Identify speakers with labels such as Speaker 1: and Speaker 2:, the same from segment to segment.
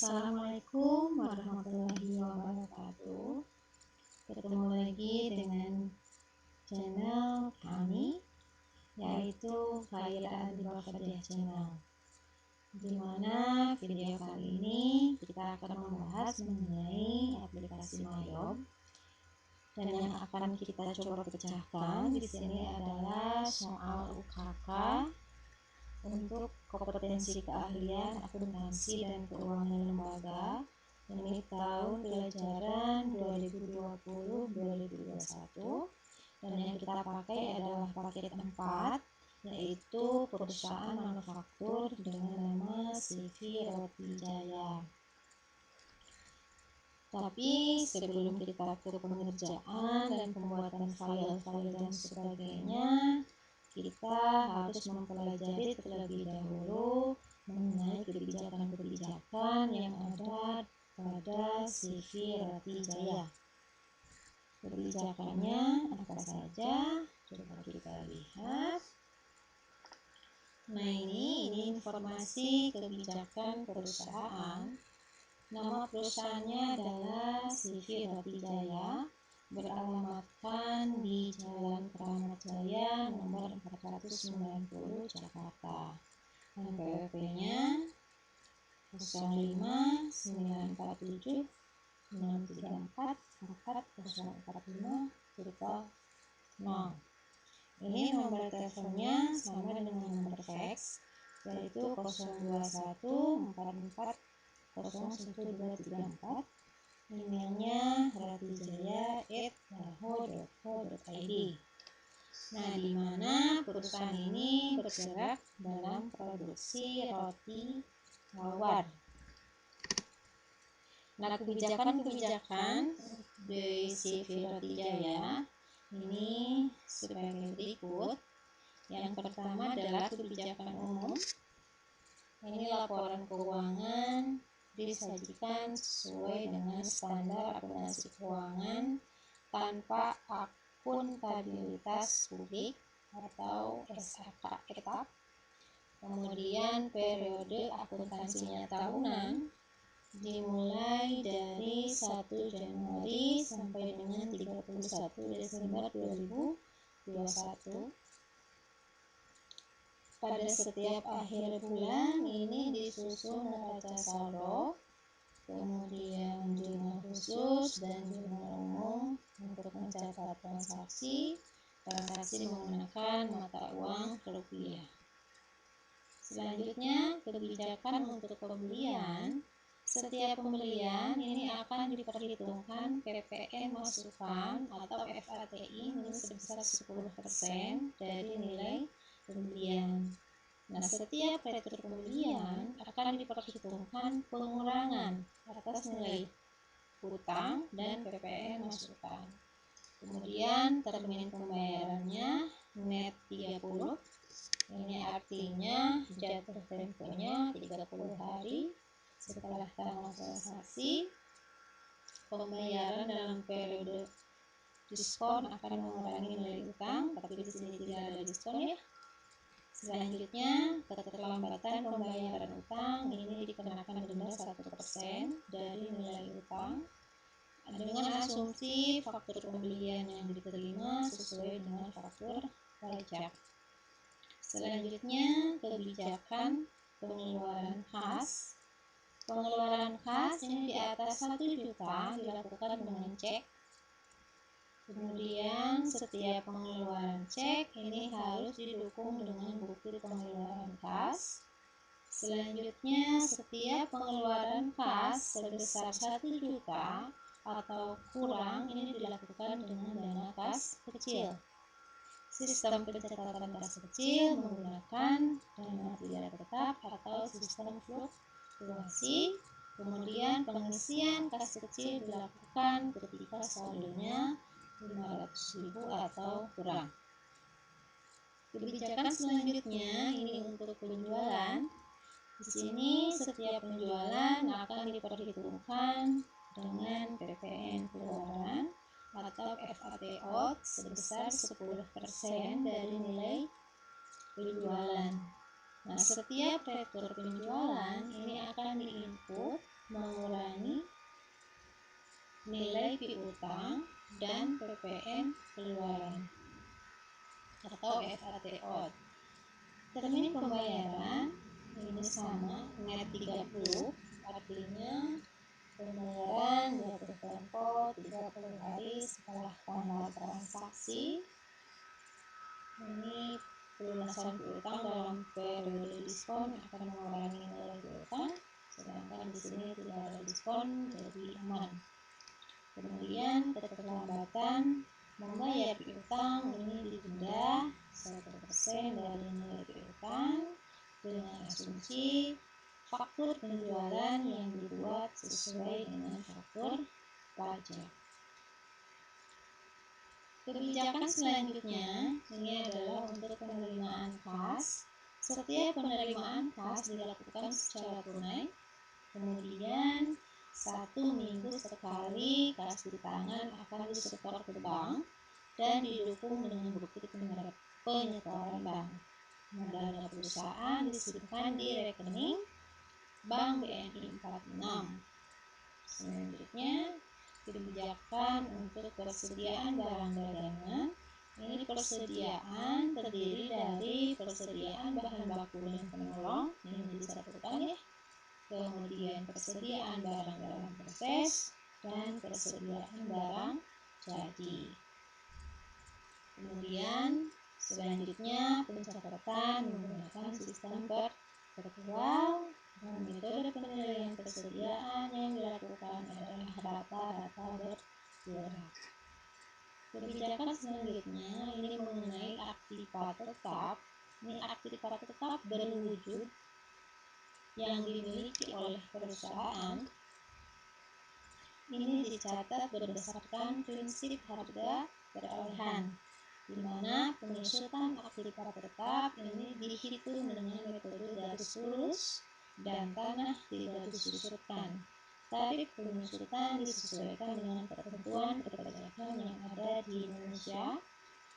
Speaker 1: Assalamualaikum warahmatullahi wabarakatuh. Ketemu lagi dengan channel kami, yaitu Khaila Adibafadiah Channel. Dimana video kali ini kita akan membahas mengenai aplikasi MyJob, dan yang akan kita coba pecahkan di sini adalah soal UKK untuk kompetensi keahlian akuntansi dan keuangan lembaga. Ini tahun pelajaran 2020-2021, dan yang kita pakai adalah paket 4, yaitu perusahaan manufaktur dengan nama CV Roti Jaya. Tapi sebelum kita ke pengerjaan dan pembuatan file-file dan sebagainya, kita harus mempelajari terlebih dahulu mengenai kebijakan-kebijakan yang ada pada CV Roti Jaya. Kebijakannya apa saja? Coba kita lihat. Nah, ini informasi kebijakan perusahaan. Nama perusahaannya adalah CV Roti Jaya, beralamatkan di Jalan Keramat Jaya nomor 490 Jakarta. NPWP-nya 059479344045 0. Ini nomor teleponnya sama dengan nomor fax, yaitu 02144011234. Emailnya rotijaya@yahoo.co.id. Nah, di mana perusahaan ini bergerak dalam produksi roti tawar. Nah, kebijakan-kebijakan di CV Roti Jaya ini sebagai berikut. Yang pertama adalah kebijakan umum. Ini laporan keuangan disajikan sesuai dengan standar akuntansi keuangan tanpa akuntabilitas publik atau SAK etap. Kemudian periode akuntansinya tahunan, dimulai dari 1 Januari sampai dengan 31 Desember 2021. Pada setiap akhir bulan ini disusun neraca saldo, kemudian jurnal khusus dan jurnal umum untuk mencatat transaksi menggunakan mata uang rupiah. Selanjutnya, kebijakan untuk pembelian. Setiap pembelian ini akan diperhitungkan PPN masukan atau FATI ini sebesar 10% dari nilai pembelian. Nah, setiap retur pembelian akan diperhitungkan pengurangan atas nilai hutang dan PPN masukan. Kemudian termin pembayarannya net 30. Ini artinya jatuh temponya 30 hari setelah tanggal transaksi. Pembayaran dalam periode diskon akan mengurangi nilai utang, tapi di sini tidak ada diskon ya. Selanjutnya, keterlambatan pembayaran utang ini dikenakan denda 1% dari nilai utang dengan asumsi faktur pembelian yang diterima sesuai dengan faktur pajak. Selanjutnya, kebijakan pengeluaran khas. Pengeluaran khas ini di atas 1 juta dilakukan dengan cek. Kemudian setiap pengeluaran cek ini harus didukung dengan bukti pengeluaran kas. Selanjutnya, setiap pengeluaran kas sebesar 1 juta atau kurang ini dilakukan dengan dana kas kecil. Sistem pencatatan kas kecil menggunakan dana tidak tetap atau sistem fluktuasi. Kemudian pengisian kas kecil dilakukan ketika saldonya 500.000 atau kurang. Kebijakan selanjutnya ini untuk penjualan. Di sini setiap penjualan akan diperhitungkan dengan PPN keluaran atau FAT out sebesar 10% dari nilai penjualan. Nah, setiap retur penjualan ini akan diinput mengurangi nilai piutang dan PPN keluaran atau FAT out. Termin pembayaran ini sama net 30, artinya pembayaran jatuh tempo 30 hari setelah tanggal transaksi. Ini pelunasan piutang dalam periode diskon akan mengurangi nilai piutang, sedangkan di sini tidak ada diskon, jadi aman. Kemudian keterlambatan membayar piutang ini ditunda 1% dari nilai piutang dengan asumsi faktur penjualan yang dibuat sesuai dengan faktur pajak. Kebijakan selanjutnya ini adalah untuk penerimaan kas. Setiap penerimaan kas dilakukan secara tunai. Kemudian 1 minggu sekali kas di tangan akan disetor ke bank dan didukung dengan bukti penyetoran bank. Dana perusahaan disimpan di rekening Bank BNI 46. Selanjutnya, kebijakan untuk persediaan barang dagangan. Ini persediaan terdiri dari persediaan bahan baku dan penolong, ini disatukan ya. Kemudian persediaan barang dalam proses dan persediaan barang jadi. Kemudian selanjutnya pencatatan menggunakan sistem virtual dan metode penilaian persediaan yang dilakukan adalah rata-rata bergerak. Kebijakan selanjutnya ini mengenai aktiva tetap. Ini aktiva tetap berwujud yang dimiliki oleh perusahaan. Ini dicatat berdasarkan prinsip harga perolehan, di mana penyusutan aktiva tetap ini dihitung dengan metode garis lurus dan tanah tidak disusutkan. Tarif penyusutan disesuaikan dengan ketentuan perpajakan yang ada di Indonesia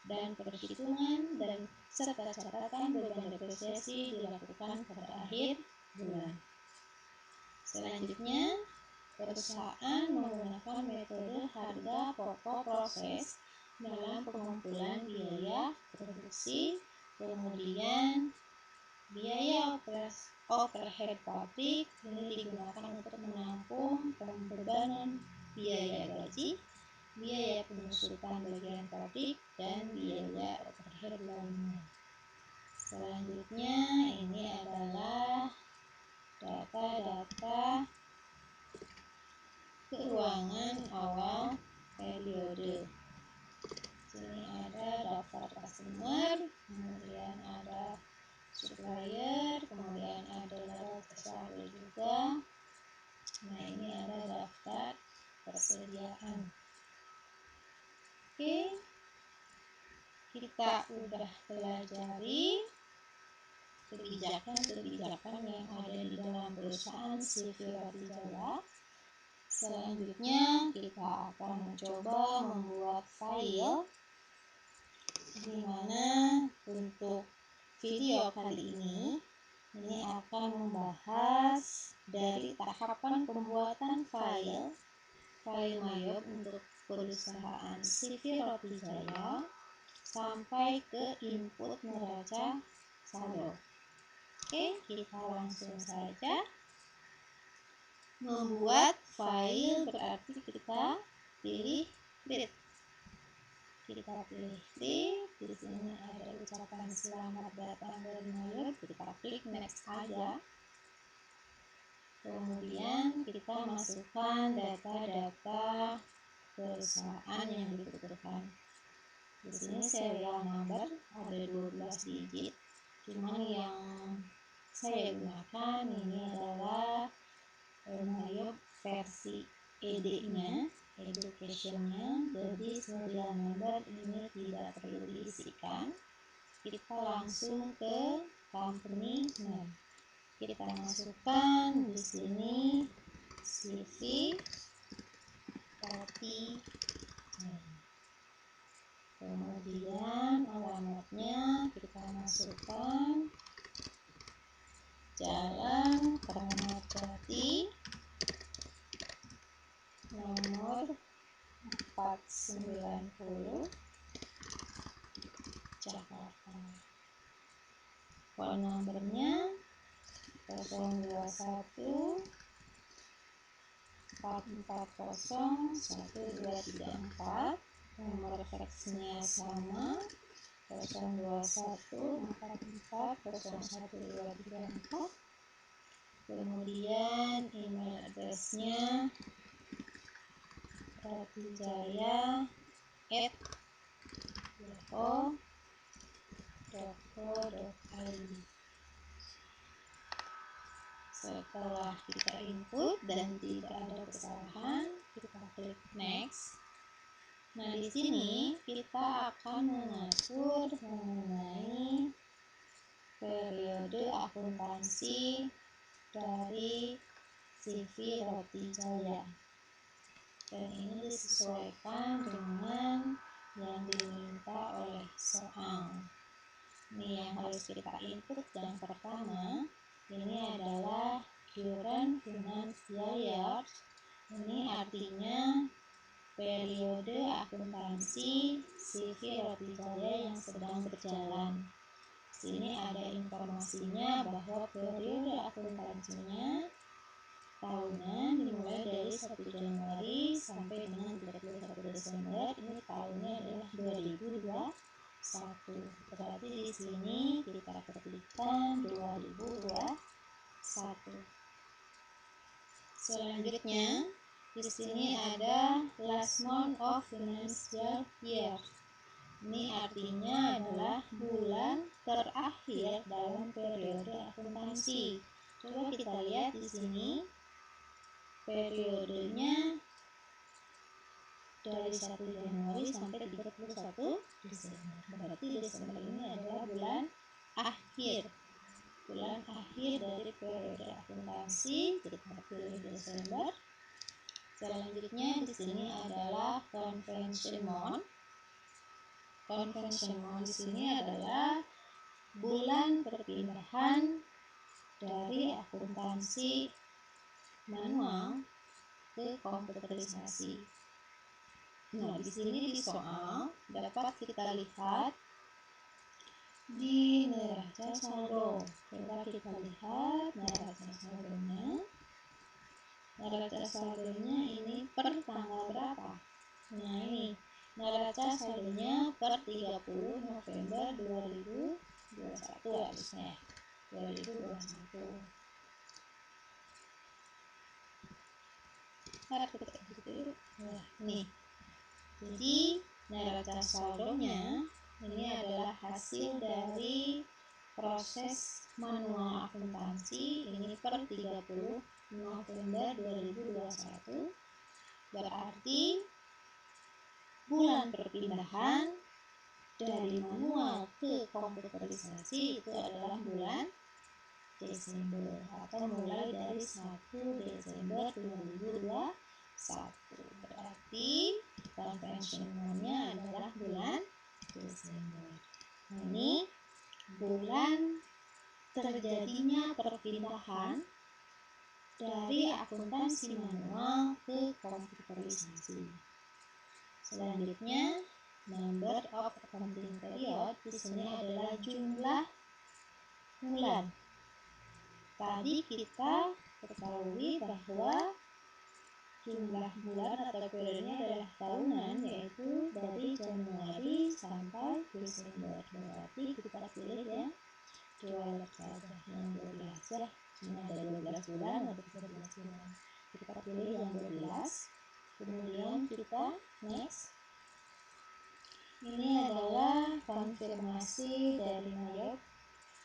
Speaker 1: dan perhitungan dan serta catatan beban depresiasi dilakukan pada akhir bulan. Selanjutnya, perusahaan menggunakan metode harga pokok proses dalam pengumpulan biaya produksi, kemudian biaya overhead pabrik ini digunakan untuk menampung pembebanan biaya gaji, biaya penyusutan bagian pabrik, dan biaya overhead lainnya. Selanjutnya ini adalah data-data keuangan awal periode. Sini ada daftar customer, kemudian ada supplier, kemudian ada neraca saldo juga. Nah, ini ada daftar persediaan. Oke, kita udah pelajari kebijakan-kebijakan yang ada di dalam perusahaan CV Roti Jaya. Selanjutnya kita akan mencoba membuat file, di mana untuk video kali ini akan membahas dari tahapan pembuatan file MyYob untuk perusahaan CV Roti Jaya sampai ke input neraca saldo. Oke, kita langsung saja membuat file, berarti kita pilih create. Kita pilih create, di sini ada ucapan selamat datang dari MyYob, kita klik next aja. Kemudian kita masukkan data-data perusahaan yang dibutuhkan. Di sini serial number ada 12 digit, cuman yang saya gunakan ini adalah MyYob versi ED-nya, education-nya, jadi serial number ini tidak perlu diisikan. Kita langsung ke company name. Kita masukkan di sini CV Roti. Kemudian alamatnya kita masukkan Jalan Kramat Jati Jakarta. Phone numbernya 021 440 1234. Nomor faxnya sama 021 440 1234. Kemudian email addressnya ratijaya@yahoo.co.id. Setelah kita input dan tidak ada kesalahan, kita klik next. Nah, di sini kita akan mengatur mengenai periode akuntansi dari CV Roti Jaya. Dan ini disesuaikan dengan yang diminta oleh soal. Ini yang harus kita input. Yang pertama, ini adalah current financial year. Ini artinya periode akuntansi CV Roti Jaya yang sedang berjalan. Sini ada informasinya bahwa periode akuntansinya tahunan dimulai dari 1 Januari sampai dengan 31 Desember. Ini tahunnya adalah 2021. Berarti di sini kita ketikkan 2021. Selanjutnya di sini ada last month of financial year. Ini artinya adalah bulan terakhir dalam periode akuntansi. Coba kita lihat di sini. Periodenya dari 1 Januari sampai 31 Desember. Berarti Desember ini adalah bulan akhir. Bulan akhir dari periode akuntansi. Kita pilih Desember. Selanjutnya di sini adalah convention month. Convention month di sini adalah bulan perpindahan dari akuntansi manual ke komputerisasi. Nah, di sini di soal dapat kita lihat di neraca saldo. Coba kita lihat neraca saldonya. Neraca saldonya ini per tanggal berapa? Nah, ini neraca saldonya per 30 November 2021 harusnya. 2021. Nah, nih. Jadi neraca saldonya ini adalah hasil dari proses manual akuntansi ini per 30 November 2021. Berarti bulan perpindahan dari manual ke komputerisasi itu adalah bulan Desember, atau mulai dari 1 Desember 2021. Berarti konvensionalnya adalah bulan Desember. Nah, ini bulan terjadinya perpindahan dari akuntansi manual ke komputerisasi. Selanjutnya, number of accounting period di sini adalah jumlah bulan. Tadi kita ketahui bahwa jumlah bulan atau periodenya adalah tahunan, yaitu dari Januari sampai Desember. Berarti kita pilih yang 12 saja, yang 12 ya. Ini ada 12 bulan, ada 13 bulan. Kita pilih yang 12. Kemudian kita next. Ini adalah konfirmasi dari Mayop.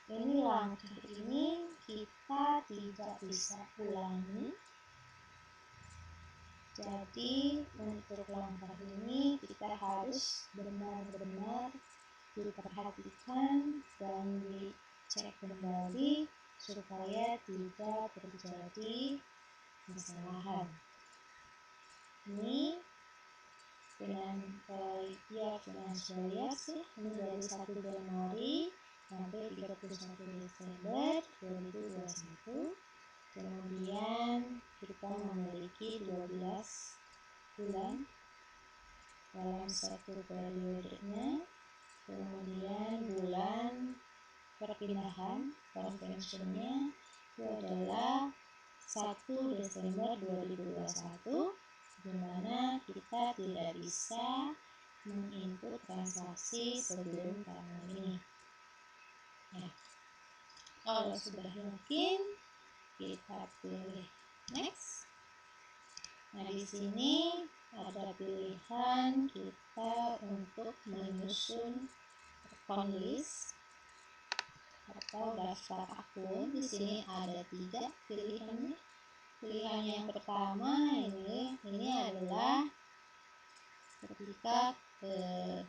Speaker 1: Ini langkah ini kita tidak bisa ulangi. Jadi untuk langkah ini kita harus benar-benar diperhatikan dan dicek kembali supaya tidak terjadi kesalahan. Ini dengan financial year sih, ini dari 1 Januari sampai 31 Desember 2021. Kemudian kita memiliki 12 bulan. dalam satu periodenya, kemudian bulan perpindahan konvensinya itu adalah 1 Desember 2021, di mana kita tidak bisa menginput transaksi sebelum tanggal ini. Ya. Kalau sudah yakin, kita pilih next. Nah, di sini ada pilihan kita untuk menyusun account list atau daftar akun. Di sini ada 3 pilihannya. Pilihan yang pertama ini adalah ketika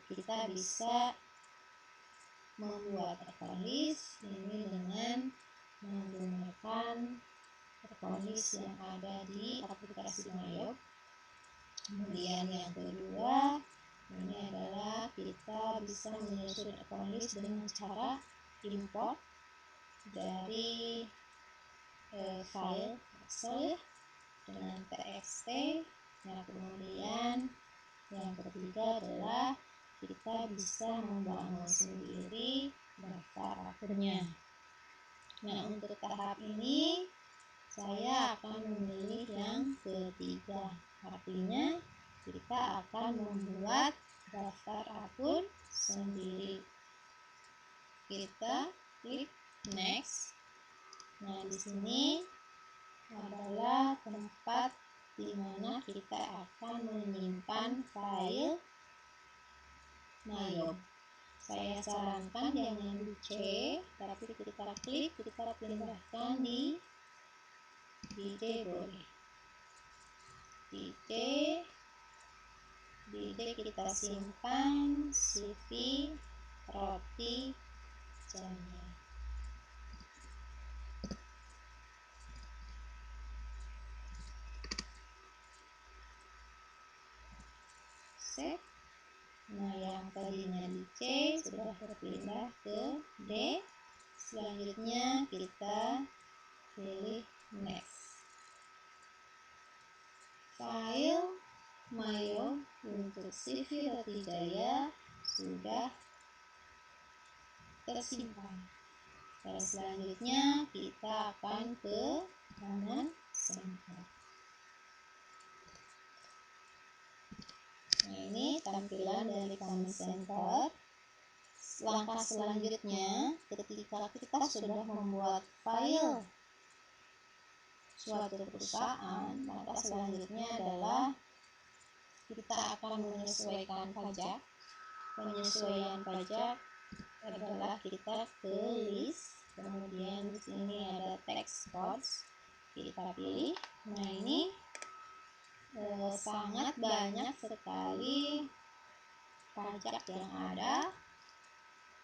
Speaker 1: kita bisa membuat account list ini dengan menggunakan account list yang ada di aplikasi Mayob. Kemudian yang kedua, ini adalah kita bisa menyusun account list dengan cara import dari file Excel dengan txt. Nah, kemudian yang ketiga adalah kita bisa membangun sendiri daftar akunnya. Nah, untuk tahap ini saya akan memilih yang ketiga. Artinya kita akan membuat daftar akun sendiri. Kita klik next. Nah, di sini adalah tempat di mana kita akan menyimpan file Mayob. Saya sarankan jangan di C, tapi kita klik, kita pindahkan di D boleh. Di D kita simpan CV roti janda. Save. Nah, yang tadinya di C sudah berpindah ke D. Selanjutnya kita pilih next. File Mayob untuk CV Roti Jaya sudah tersimpan. Dan selanjutnya kita akan ke kanan center. Nah, ini tampilan dari command center. Langkah selanjutnya, ketika kita sudah membuat file suatu perusahaan, maka selanjutnya adalah kita akan menyesuaikan pajak. Penyesuaian pajak adalah kita ke list, kemudian di sini ada tax codes, kita pilih. Nah, ini sangat banyak sekali pajak yang ada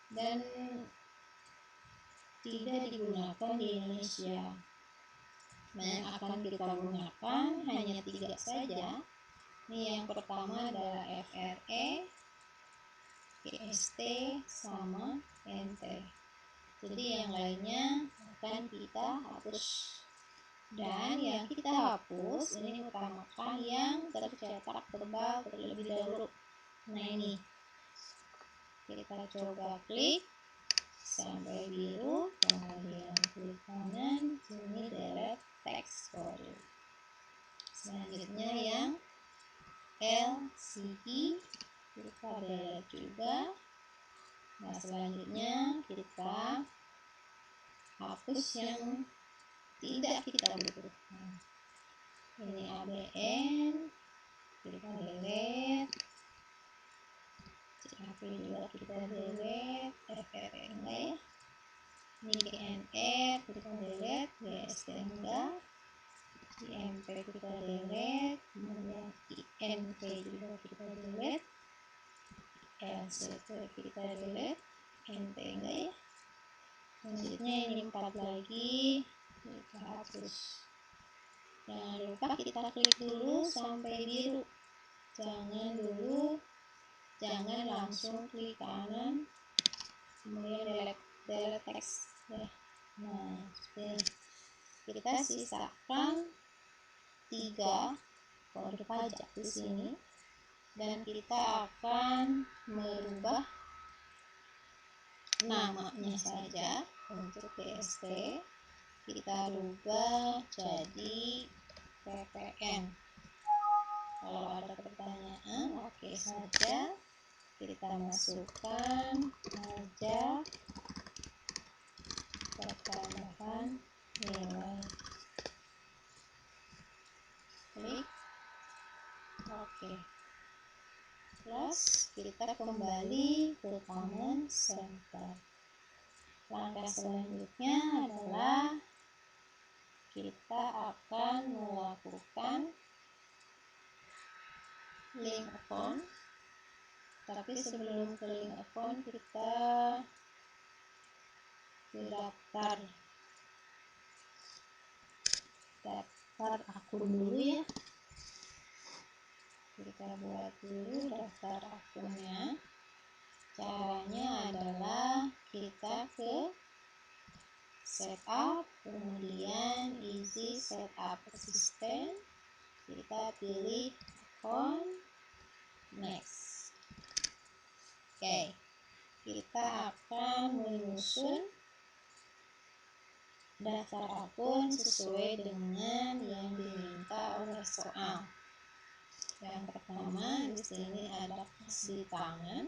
Speaker 1: dan tidak digunakan di Indonesia. Nah, yang akan kita gunakan hanya 3 saja. Ini yang pertama adalah FRE, GST, sama NT. Jadi yang lainnya akan kita hapus. Dan yang kita hapus ini utamakan yang tercetak tebal terlebih dahulu. Nah, ini kita coba klik sampai biru, kemudian klik kanan, sini delete text code. Selanjutnya yang LCI kita delete juga. Nah, selanjutnya kita hapus yang tidak kita butuhkan. Ini ABN kita delete, CAP juga kita delete, FRE enggak ya, ini GNR kita delete, GST enggak, IMP kita delete, kemudian INP juga kita delete, LCT kita delete, NT enggak ya. Selanjutnya ini 4 lagi kita hapus. Jangan lupa kita klik dulu sampai biru. Jangan langsung klik kanan kemudian delete text ya. Nah, kita sisakan 3 kode pajak di sini. dan kita akan merubah namanya saja. Untuk PST kita rubah jadi PPN. Kalau ada pertanyaan, oke saja. Kita masukkan aja pertambahan nilai. Klik. Oke. Terus kita kembali ke Command Center. Langkah selanjutnya adalah kita akan melakukan link account. Tapi sebelum ke link account, kita ke daftar akun dulu ya. Kita buat dulu daftar akunnya. Caranya adalah kita ke setup, kemudian isi setup assistant, kita pilih account, next. Oke, kita akan menyusun daftar akun sesuai dengan yang diminta oleh soal. Yang pertama di sini ada kas di tangan.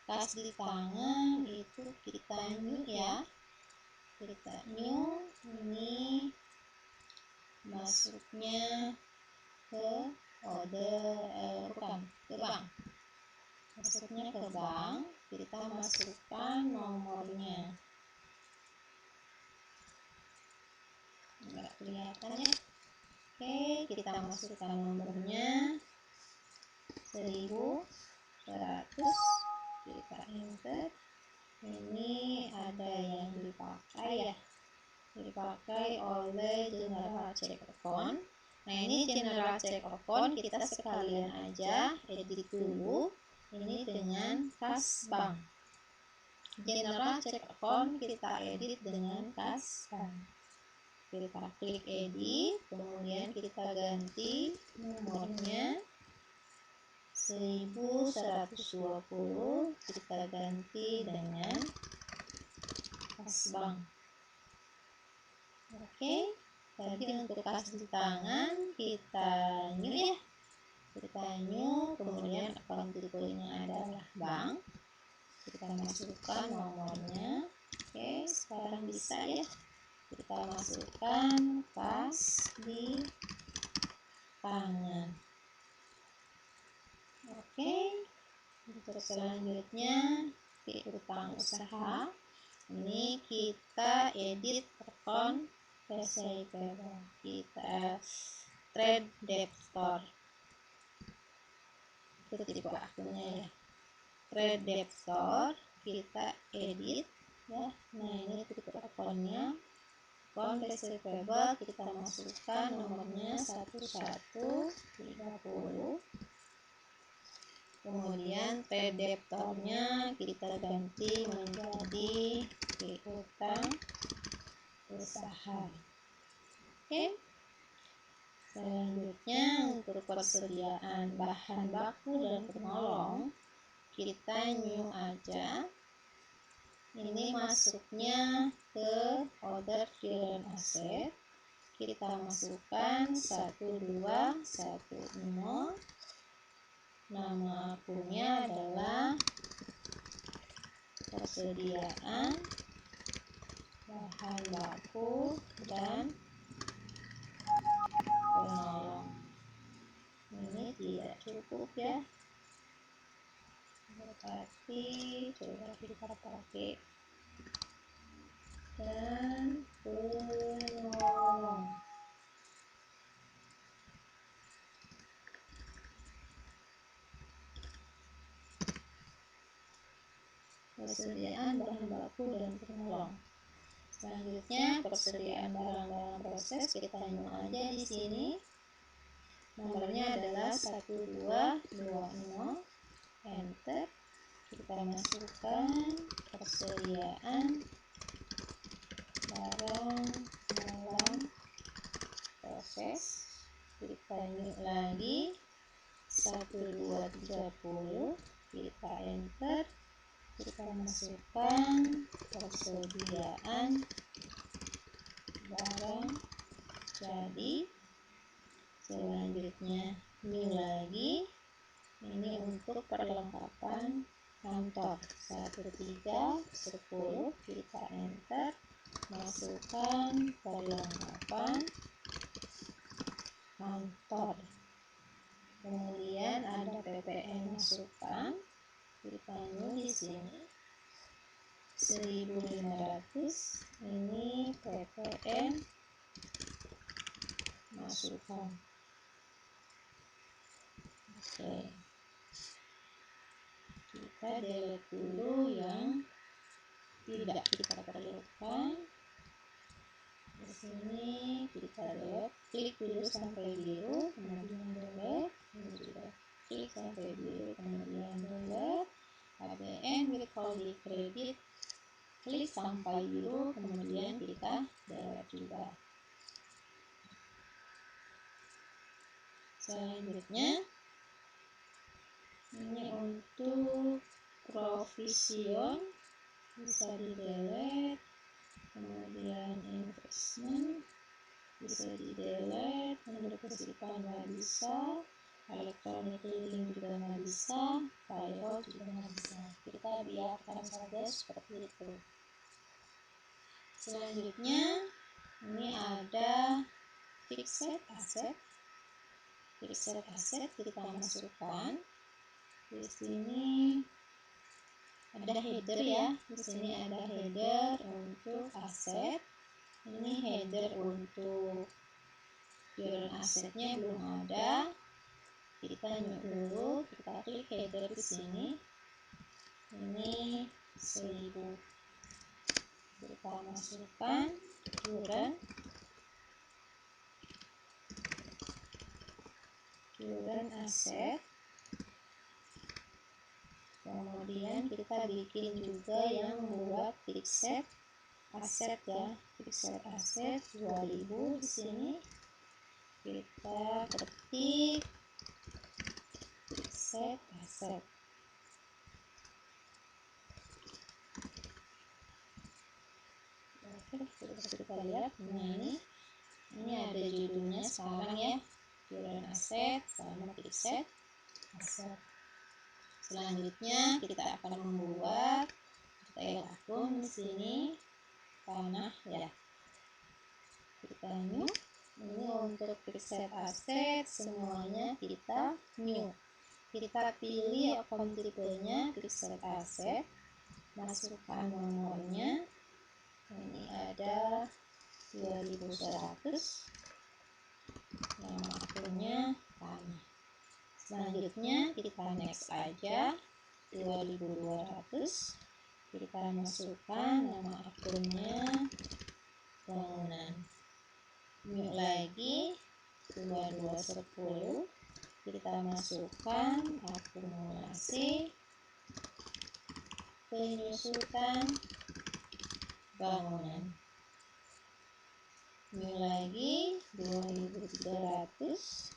Speaker 1: Kas di tangan itu kita new ya. Kita new, ini masuknya ke ke bank. Masuknya ke bank, kita masukkan nomornya. Enggak kelihatan ya. Oke, kita masukkan nomornya 1100, kita enter. Ini ada yang dipakai oleh general check account. Nah, ini general check account kita sekalian aja edit dulu ini dengan kas bank. General check account kita edit dengan kas bank. Kita klik edit, kemudian kita ganti nomornya 1120, kita ganti dengan kas bank. Oke, tadi untuk kas di tangan kita new ya. Kita new, kemudian akun tipenya adalah bank. Kita masukkan nomornya. Oke, sekarang bisa ya. Kita masukkan kas di tangan. Oke, untuk selanjutnya di utang usaha. Ini kita edit akun PSIP, kita trade debtor, itu tipe akunnya ya. Trade debtor kita edit ya. Nah, ini tipe akunnya. Akun receivable kita masukkan nomornya 1130. Kemudian trade debtornya kita ganti menjadi piutang usaha. Oke. Selanjutnya untuk persediaan bahan baku dan penolong kita new aja. Ini masuknya ke order current asset. Kita masukkan 1210. Nama akunnya adalah persediaan bahan baku dan penolong. Ini tidak cukup ya, berarti coba kita pakai dan penolong. Persediaan bahan baku dan penolong. Selanjutnya persediaan barang-barang proses kita new aja di sini. Nomornya adalah 1220. Enter. Kita masukkan persediaan barang dalam proses. Kita new lagi 1230, kita enter, kita masukkan persediaan barang jadi. Selanjutnya new lagi, ini untuk perlengkapan kantor 1310, kita enter, masukkan perlengkapan kantor. Kemudian ada PPN masukkan, kita new di sini 1500, ini PPN masukkan. Oke, kita delete dulu yang tidak kita perlukan. Di sini kita delete, klik dulu sampai biru, kemudian delete. Ini juga klik sampai biru, kemudian delete. ABN withholding credit, klik sampai biru, kemudian kita delete juga. Selanjutnya ini untuk provision bisa di delete, kemudian investment bisa di delete, mendepositkan nggak bisa, electronic clearing juga nggak bisa, payroll juga nggak bisa. Kita biarkan saja seperti itu. Selanjutnya ini ada fixed asset. Fixed asset kita masukkan. Di sini ada header ya. Di sini ada header untuk aset. Ini header untuk current asetnya belum ada. Kita new dulu, kita klik header di sini. Ini 1000. Kita masukkan current aset. Kemudian kita bikin juga yang buat fixed aset ya, fixed aset 2000 di sini. Kita ketik fixed asset. Oke, kita lihat. Nah, ini ada judulnya sekarang ya, current asset sama fixed asset. Selanjutnya kita akan membuat detail akun di sini, tanah ya. Kita new. Ini untuk fixed asset semuanya kita new. Kita pilih akun tipenya fixed asset, masukkan nomornya. Ini ada 2100, nama akunnya tanah. Selanjutnya kita next aja, 2200, kita masukkan nama akunnya bangunan. New lagi 2210, kita masukkan akumulasi penyusutan bangunan. New lagi 2300,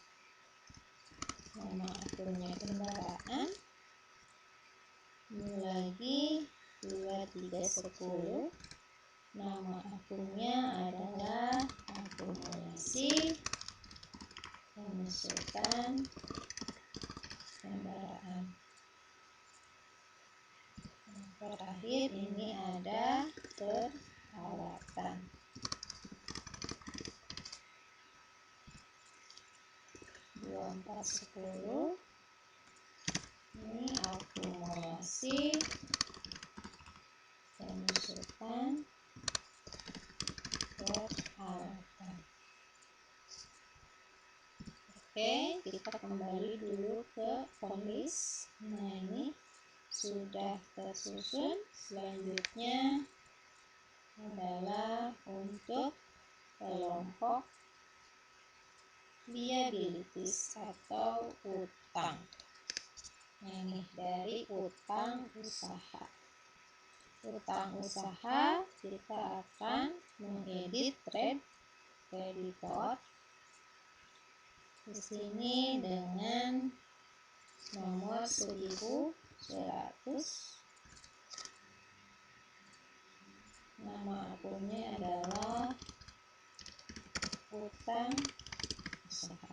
Speaker 1: nama akunnya kendaraan. New lagi 2310, nama akunnya adalah akumulasi penyusutan kendaraan. Yang terakhir ini ada peralatan. Ini akumulasi penyusutan peralatan. Oke, kita kembali dulu ke formulis. Nah, ini sudah tersusun. Selanjutnya adalah untuk kelompok liabilities atau utang. Ini dari utang usaha. Utang usaha kita akan mengedit trade creditor di sini dengan nomor 1100. Nama akunnya adalah utang usaha.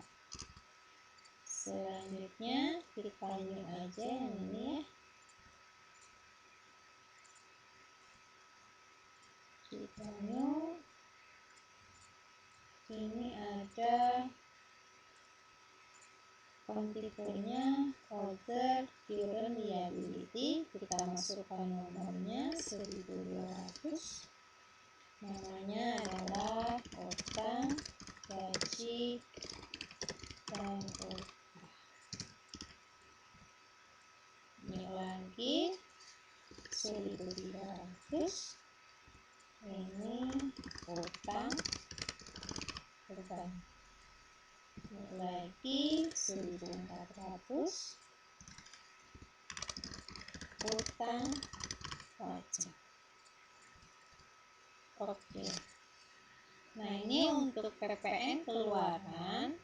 Speaker 1: Selanjutnya kita new aja yang ini ya. Kita new. Ini ada tipenya order current liability. Kita masukkan nomornya 1200. Namanya adalah utang gaji dan upah. Ini lagi 1300. Ini utang beban. Ini lagi 1400. Utang pajak. Oke. Nah, ini untuk PPN keluaran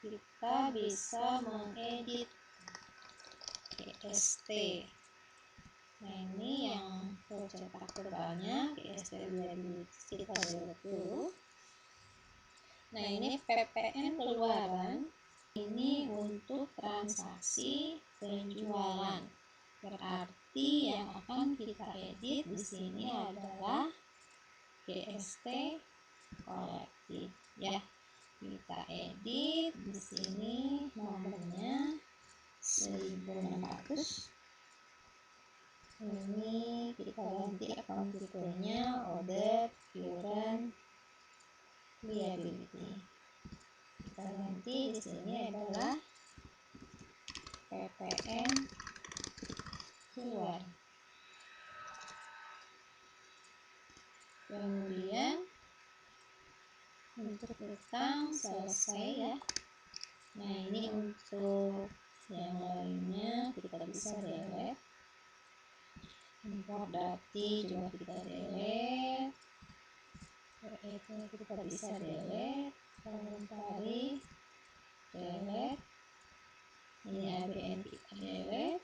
Speaker 1: kita bisa mengedit GST. Nah, ini yang tercetak terbanyak GST liability kita lihat dulu. Nah, ini PPN keluaran ini untuk transaksi penjualan. Berarti yang akan kita edit di sini adalah GST kolektif ya. Kita edit di sini nomornya 1600. Ini kita ganti account tipenya order current liability. Kita ganti di sini adalah PPN keluar. Kemudian untuk utang selesai ya. Nah, ini untuk yang lainnya kita bisa delete. Import dati juga kita delete. Itu kita bisa delete. Komentari delete. Ini ABN kita delete.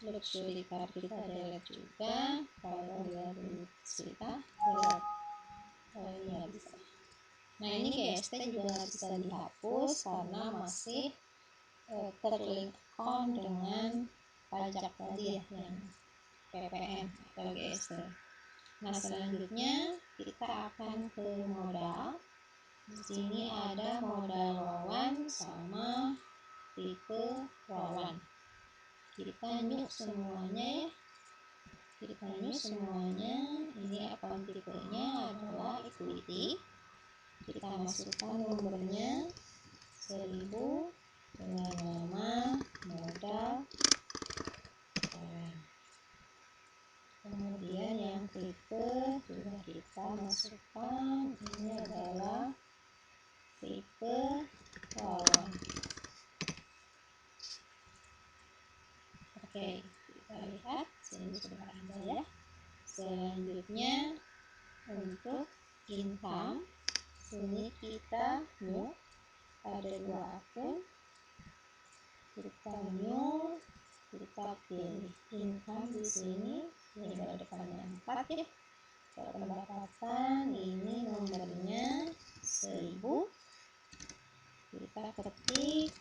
Speaker 1: Luxury card kita delete juga. Kalau liability kita delete. Oh iya bisa. Nah, ini GST juga bisa dihapus karena masih terlink on dengan pajak tadi ya, yang PPN atau GST. Nah, selanjutnya kita akan ke modal. Di sini ada modal wawan sama tipe wawan. Kita new semuanya ya. Kita new semuanya. Ini account tipenya adalah equity. Kita masukkan nomornya 1000 dengan nama modal wawan. Kemudian yang tipe juga kita masukkan, ini adalah tipe wawan. Oke, kita lihat sini sudah ada ya. Selanjutnya untuk income, sini kita new, ada 2 akun. Kita new, kita pilih income di sini. Ini pada depannya 4 ya. Kalau pendapatan ini nomornya 1000. Kita ketik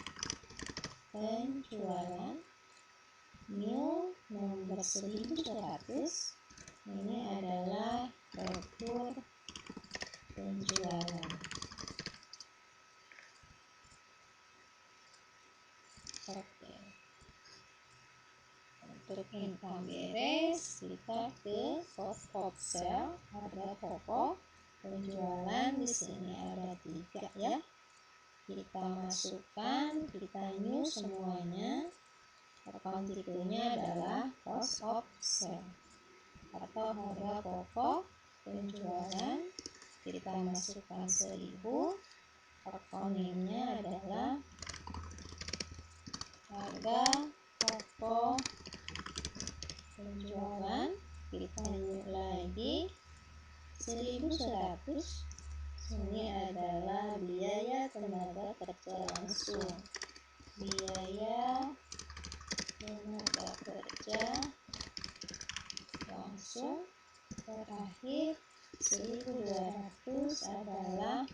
Speaker 1: penjualan, new nomor 1100. Ini adalah rektur penjualan. Oke. Untuk income beres, kita ke cost of sale, harga pokok penjualan di sini ada 3 ya. Kita masukkan, kita new semuanya. Account tipenya adalah cost of sale atau harga pokok penjualan. Kita masukkan 1000. Account name-nya adalah harga pokok penjualan. Kita new lagi 1100. Ini adalah biaya tenaga kerja langsung. biaya tenaga kerja langsung. Terakhir 1.200 adalah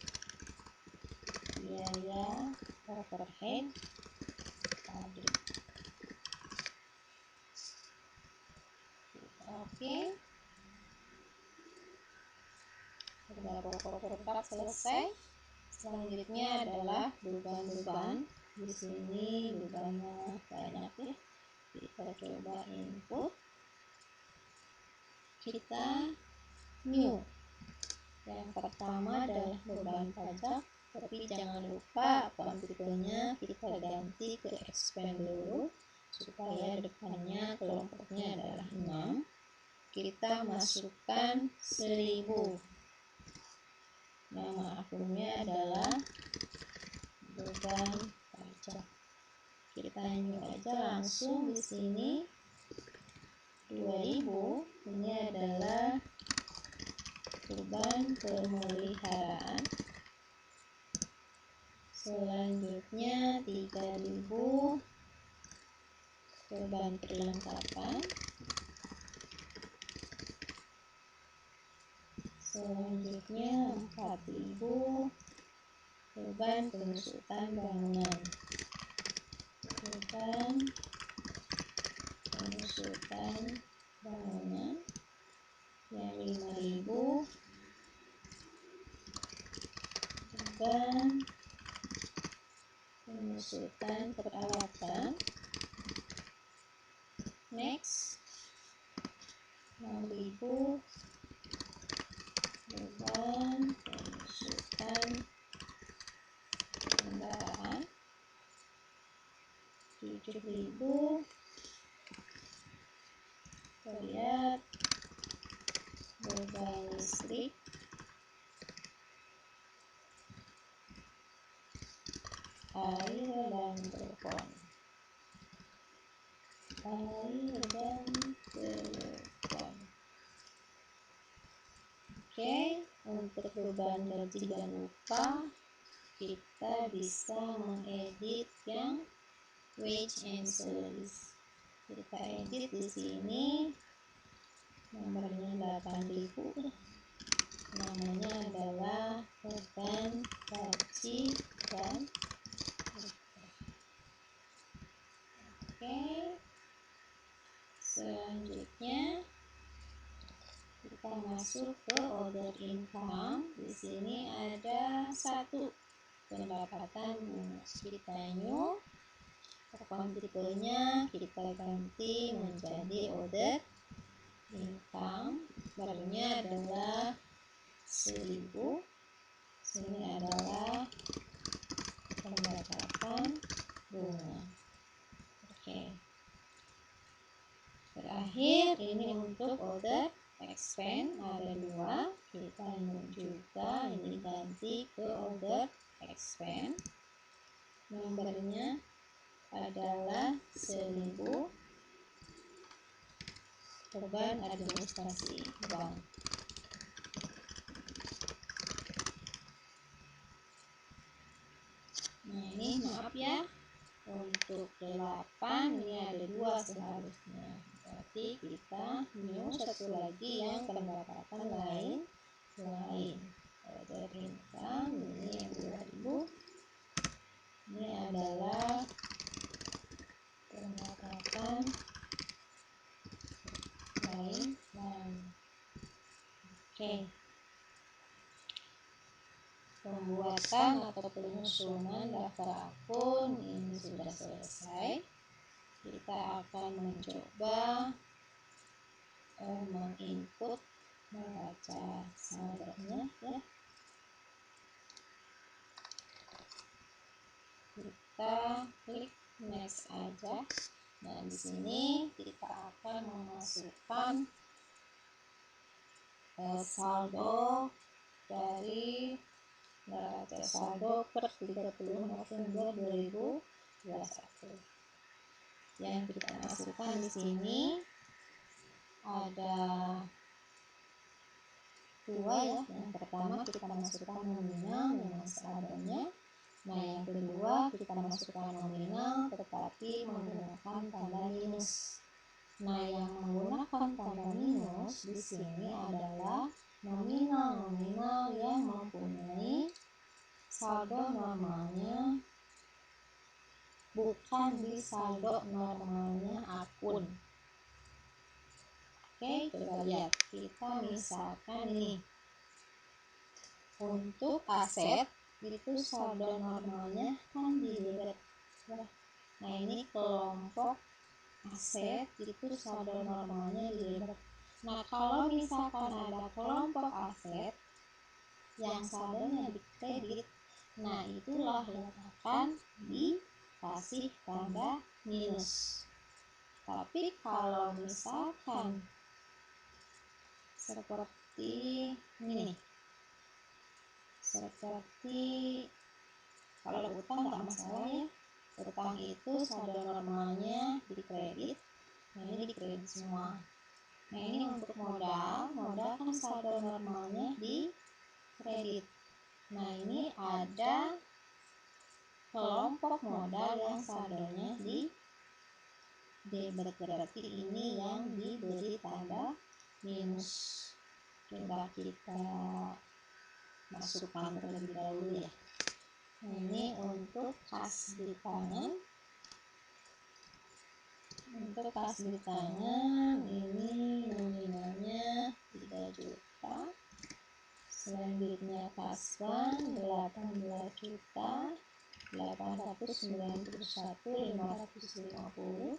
Speaker 1: biaya overhead pabrik. Oke, harga pokok tetap selesai. Selanjutnya adalah beban-beban. Di sini bebannya banyak ya. Kita coba input. Kita new. Yang pertama adalah beban pajak, tapi jangan lupa akun tipenya kita ganti ke expand dulu supaya depannya kelompoknya adalah 6. Kita masukkan 1000. Nama akunnya adalah beban pajak. Kita new aja langsung di sini 2000. Ini adalah beban pemeliharaan. Selanjutnya 3000 beban perlengkapan. Selanjutnya 4000 beban pengusutan bangunan. Beban pengusutan bangunan. Yang 5000 beban pengusutan peralatan. Next 6000 beban pengusutan kendaraan. 7000 kita lihat beban listrik. Air dan telepon. Air dan telepon. Oke, untuk beban gaji dan upah kita bisa mengedit yang wage and salaries. Kita edit di sini nomornya 8000. Namanya adalah beban gaji dan upah. Oke. Selanjutnya kita masuk ke order income. Di sini ada 1 pendapatan bunga. Kita new. Akun tipenya kita ganti menjadi order income. Barunya adalah 1000. Sini adalah pendapatan bunga. Oke. Terakhir ini untuk order expand ada 2. Kita new juga, ini ganti ke order expand. Nomornya adalah 1000. Beban administrasi bank. Nah ini maaf ya, untuk 8 ini ada 2 seharusnya. Berarti kita new 1 lagi yang pendapatan lain. Order income ini yang 2000. Ini adalah pendapatan lain. Oke. Pembuatan atau penyusunan daftar akun ini sudah selesai. Kita akan mencoba menginput neraca saldonya ya. Kita klik next aja. Nah di sini kita akan memasukkan saldo dari neraca saldo per 30 November 2021. Yang kita masukkan di sini ada 2 ya. Yang pertama kita masukkan nominal memang seadanya. Nah yang kedua kedua kita masukkan nominal tetapi menggunakan tanda minus. Nah, yang menggunakan tanda minus di sini adalah nominal-nominal yang mempunyai saldo normalnya bukan di saldo normalnya akun. Oke, coba lihat. Kita misalkan ini untuk aset itu saldo normalnya kan di debit. Nah, ini kelompok aset itu saldo normalnya di debit. Nah, kalau misalkan ada kelompok aset yang saldonya di kredit, nah itulah yang akan dikasih tanda minus. Tapi kalau misalkan seperti ini, seperti kalau utang nggak masalah ya, utang itu saldo normalnya di kredit, nah ini di kredit semua. Nah, ini untuk modal kan saldo normalnya di kredit. Nah, ini ada kelompok modal yang saldonya di debit, berarti ini yang diberi tanda minus. Coba kita masukkan terlebih dahulu ya. Nah, ini untuk kas di tangan. Untuk kas di tangan ini nominalnya 3 juta. Selanjutnya kas bank 18.891.550.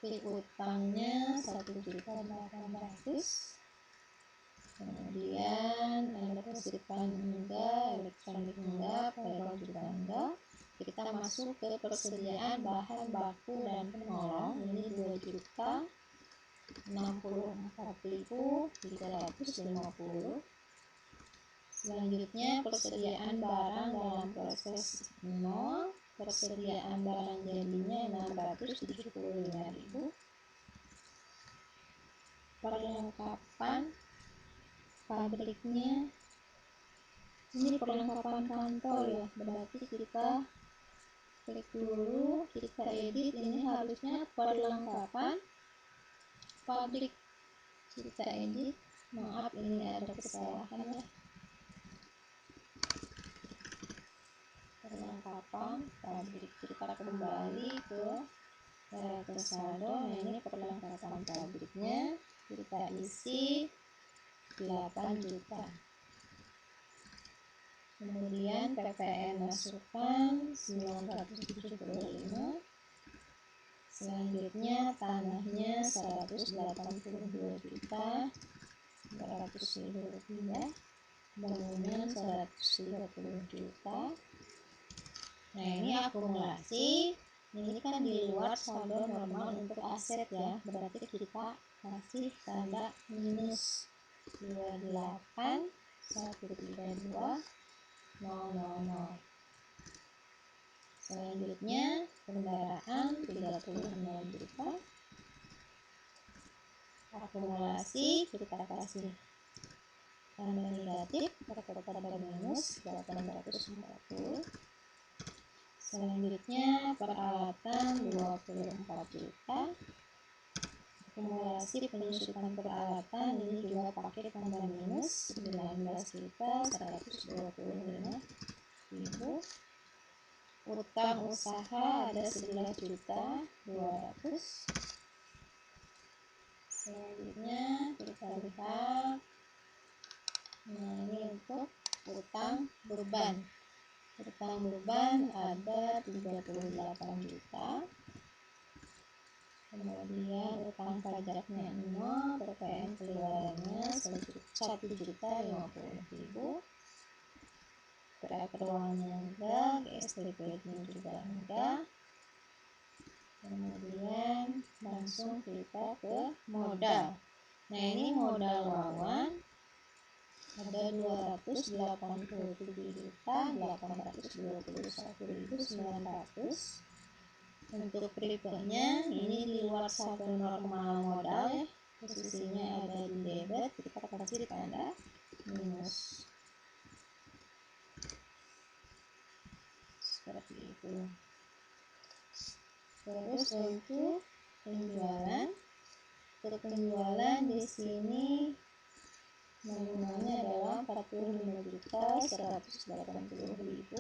Speaker 1: Piutangnya 1.800.000. Kemudian ada persediaan enggak, elektronik enggak, payroll juga enggak. Kita masuk ke persediaan bahan baku dan penolong, ini 2.064.350. Selanjutnya persediaan barang dalam proses 0, persediaan barang jadinya 675.000. Perlengkapan pabriknya ini perlengkapan kantor ya, berarti kita klik dulu, kita edit. Ini harusnya perlengkapan pabrik, kita edit. Maaf, ini ada kesalahan ya. Perlengkapan pabrik, kita kembali ke saldo. Nah, ini perlengkapan pabriknya kita isi 8 juta. Kemudian PPN masukkan 975. Selanjutnya tanahnya 182 juta 400.000 rupiah. Bangunan 130 juta. Nah, ini akumulasi. Ini kan di luar saldo normal untuk aset ya, berarti kita kasih tanda minus 28.132.000. Selanjutnya kendaraan 36 juta. Akumulasi kita kasih tanda negatif pada minus 840. Selanjutnya peralatan 24 juta. Akumulasi penyusutan peralatan ini juga pakai tanda minus 19.125.000. Utang usaha ada 11.200.000. Selanjutnya kita lihat, nah ini untuk utang beban. Utang beban ada 38 juta. Kemudian utang pajaknya 0, PPN keluarannya 1.050.000. Keperluannya enggak, SPP-nya juga enggak. Kemudian langsung kita ke modal. Nah, ini modal Wawan ada 287.821.900. Untuk prepnya ini di luar saldo normal modal ya, posisinya ada di debit, kita kasih tanda minus. gitu. Terus untuk penjualan di sini nominalnya adalah 45.180.000.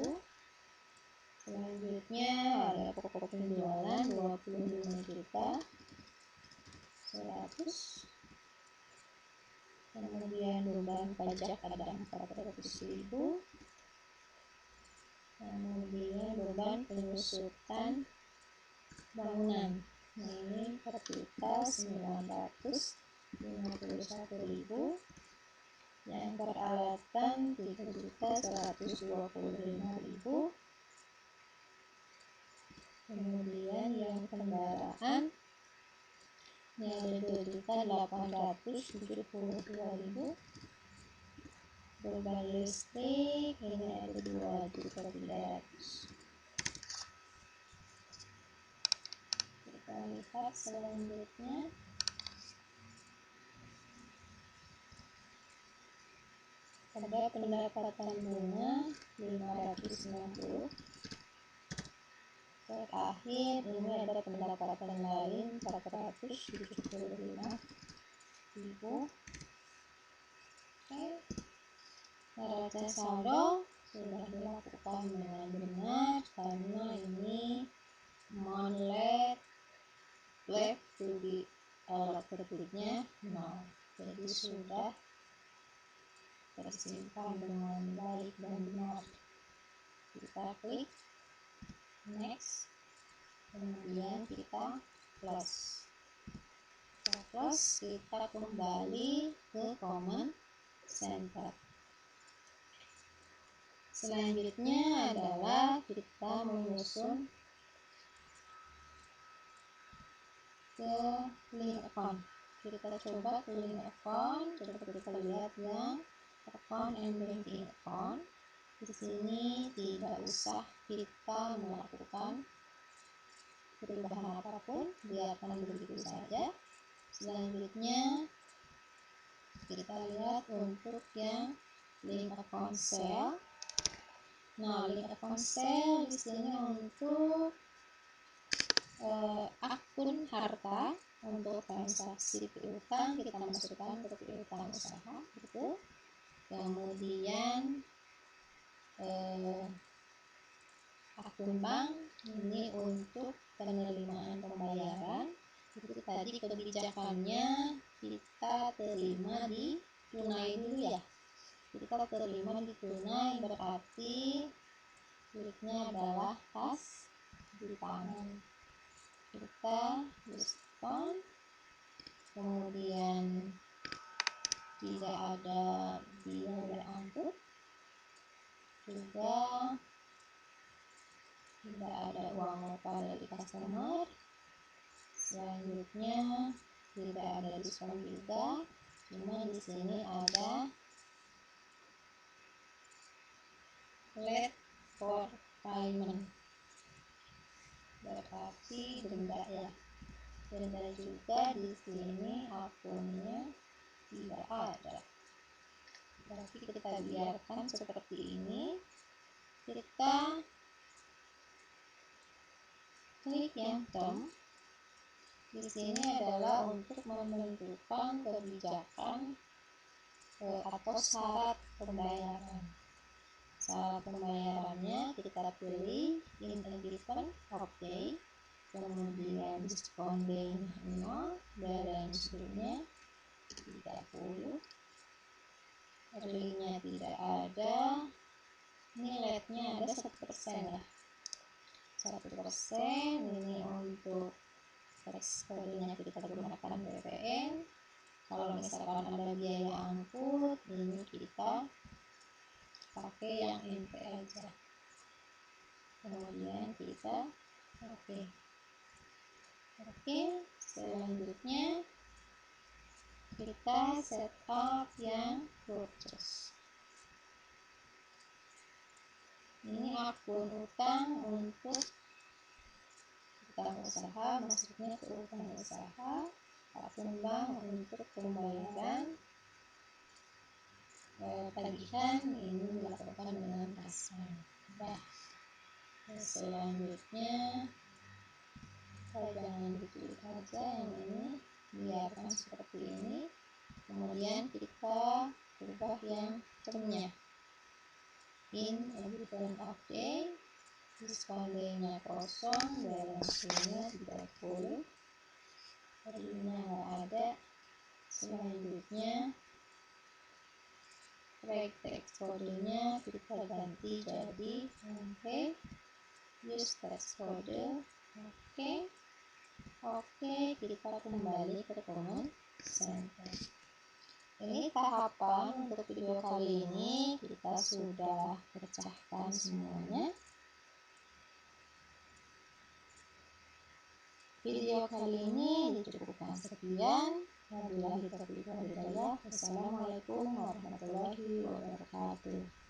Speaker 1: Selanjutnya ada pokok penjualan 25.100.000. Kemudian beban pajak ada 400.000. Kemudian beban penyusutan bangunan, nah ini 4.951.000. Yang peralatan 3.125.000. Kemudian yang kendaraan ini ada 2.872.000. Beban listrik ini ada 2.300.000. Kita lihat selanjutnya. Ada pendapatan bunga 590. Terakhir ini ada pendapatan lain 475.000. Neraca saldo sudah dilakukan dengan benar karena ini amount left to be allocated-nya 0, jadi sudah tersimpan dengan baik dan benar. Kita klik next, kemudian kita close. Kita kembali ke command center. Selanjutnya adalah kita menyusun ke link account. Kita coba ke link account, coba kita lihat yang account and banking account. Di sini tidak usah kita melakukan perubahan apapun, biarkan begitu saja. Selanjutnya kita lihat untuk yang link account sale. Nah, link account sale di sini untuk akun harta, untuk transaksi piutang kita masukkan ke piutang usaha gitu. Kemudian akun bank ini untuk penerimaan pembayaran. Itu tadi kebijakannya kita terima di tunai dulu ya. Kita terima di tunai berarti kliknya adalah kas di tangan. Kita diskon, kemudian tidak ada biaya angkut, juga tidak ada uang lokal dari customer. Selanjutnya tidak ada diskon juga, cuma di sini ada late for payment, berarti denda ya. Denda juga di sini akunnya tidak ada. Berarti kita biarkan seperti ini. Kita klik yang term. Di sini adalah untuk menentukan kebijakan atau syarat pembayaran. Syarat pembayarannya kita pilih in a given okay, kemudian diskon day-nya 0, balance-nya 30, early-nya tidak ada, nilainya ada 1% ya, 1%. Ini untuk tax kodenya kita gunakan BPN. Kalau misalkan ada biaya angkut, ini kita pakai yang MP aja. Kemudian kita oke. Selanjutnya kita setup yang purchase. Ini akun utang untuk utang usaha, maksudnya ke utang usaha. Akun bank untuk pembayaran tagihan, ini dilakukan dengan kas. Nah, Selanjutnya kita jangan diklik aja yang ini, biarkan seperti ini. Kemudian kita ubah yang termnya. In a given of day, diskon day-nya kosong, balance-nya 30, harinya nggak ada. Selanjutnya track text kodenya kita ganti jadi use text kode. Oke, kita kembali ke comment center. Ini tahapan untuk video kali ini, kita sudah pecahkan semuanya. Video kali ini dicukupkan sekian. Wabillahi taufiq wal hidayah. Wassalamualaikum warahmatullahi wabarakatuh.